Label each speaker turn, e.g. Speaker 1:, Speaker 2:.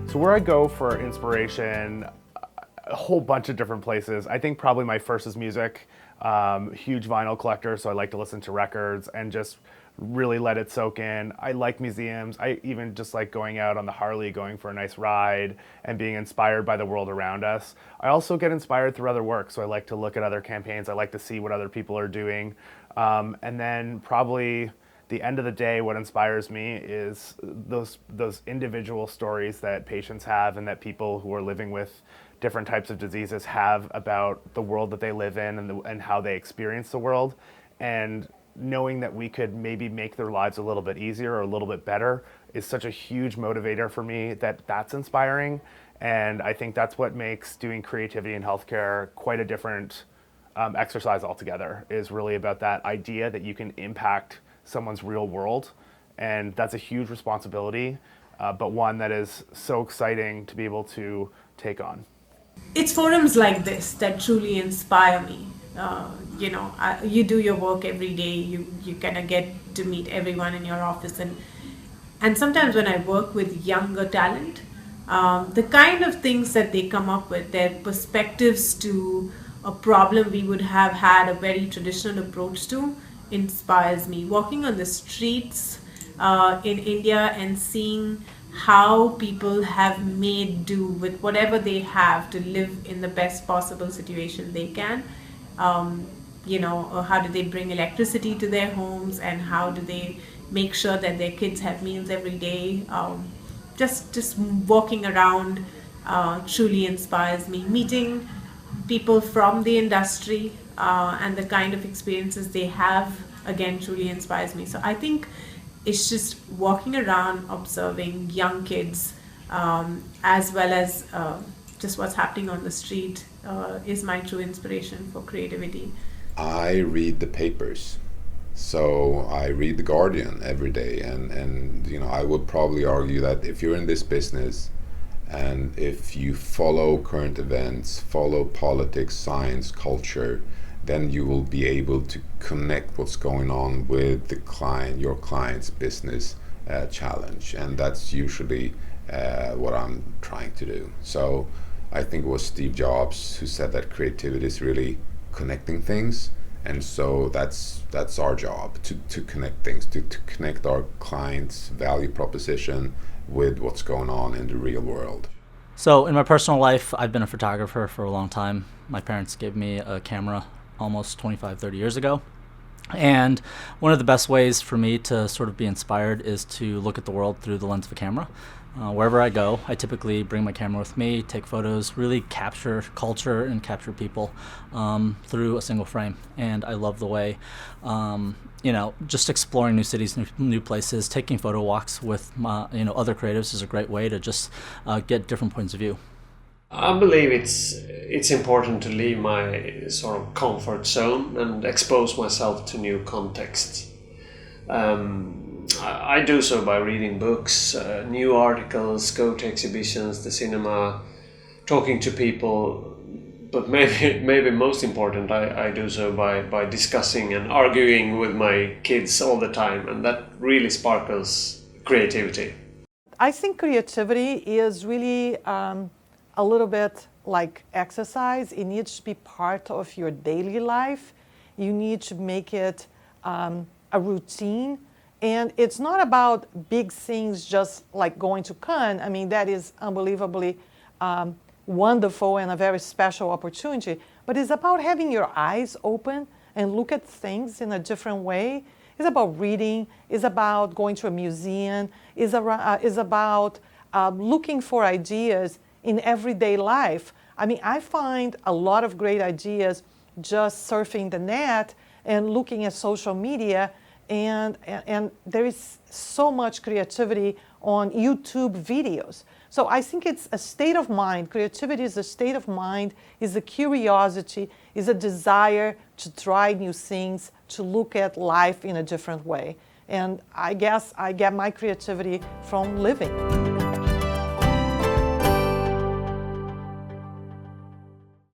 Speaker 1: So where I go for inspiration, a whole bunch of different places. I think probably my first is music. Huge vinyl collector, so I like to listen to records and just really let it soak in. I like museums. I even just like going out on the Harley, going for a nice ride and being inspired by the world around us. I also get inspired through other work, so I like to look at other campaigns. I like to see what other people are doing. And then probably the end of the day, what inspires me is those individual stories that patients have and that people who are living with different types of diseases have about the world that they live in and how they experience the world. And knowing that we could maybe make their lives a little bit easier or a little bit better is such a huge motivator for me that's inspiring. And I think that's what makes doing creativity in healthcare quite a different exercise altogether, is really about that idea that you can impact someone's real world. And that's a huge responsibility, but one that is so exciting to be able to take on.
Speaker 2: It's forums like this that truly inspire me. You do your work every day. You kind of get to meet everyone in your office, and sometimes when I work with younger talent, the kind of things that they come up with, their perspectives to a problem we would have had a very traditional approach to, inspires me. Walking on the streets in India and seeing how people have made do with whatever they have to live in the best possible situation they can. How do they bring electricity to their homes, and how do they make sure that their kids have meals every day? Just walking around truly inspires me. Meeting people from the industry and the kind of experiences they have, again, truly inspires me. So I think it's just walking around observing young kids, as well as just what's happening on the street, is my true inspiration for creativity.
Speaker 3: I read the papers. So I read The Guardian every day, and I would probably argue that if you're in this business and if you follow current events, follow politics, science, culture, then you will be able to connect what's going on with your client's business challenge, and that's usually what I'm trying to do. So I think it was Steve Jobs who said that creativity is really connecting things, and so that's our job, to connect things, to connect our client's value proposition with what's going on in the real world.
Speaker 4: So in my personal life, I've been a photographer for a long time. My parents gave me a camera almost 25, 30 years ago. And one of the best ways for me to sort of be inspired is to look at the world through the lens of a camera. Wherever I go, I typically bring my camera with me, take photos, really capture culture and capture people through a single frame. And I love the way, just exploring new cities, new places, taking photo walks with other creatives is a great way to just get different points of view.
Speaker 5: I believe it's important to leave my sort of comfort zone and expose myself to new contexts. I do so by reading books, new articles, go to exhibitions, the cinema, talking to people. But maybe most important, I do so by discussing and arguing with my kids all the time, and that really sparkles creativity.
Speaker 6: I think creativity is really a little bit like exercise. It needs to be part of your daily life. You need to make it a routine. And it's not about big things just like going to Cannes. I mean, that is unbelievably wonderful and a very special opportunity. But it's about having your eyes open and look at things in a different way. It's about reading. It's about going to a museum. It's about looking for ideas in everyday life. I mean, I find a lot of great ideas just surfing the net and looking at social media, and there is so much creativity on YouTube videos. So I think it's a state of mind. Creativity is a state of mind, is a curiosity, is a desire to try new things, to look at life in a different way. And I guess I get my creativity from living.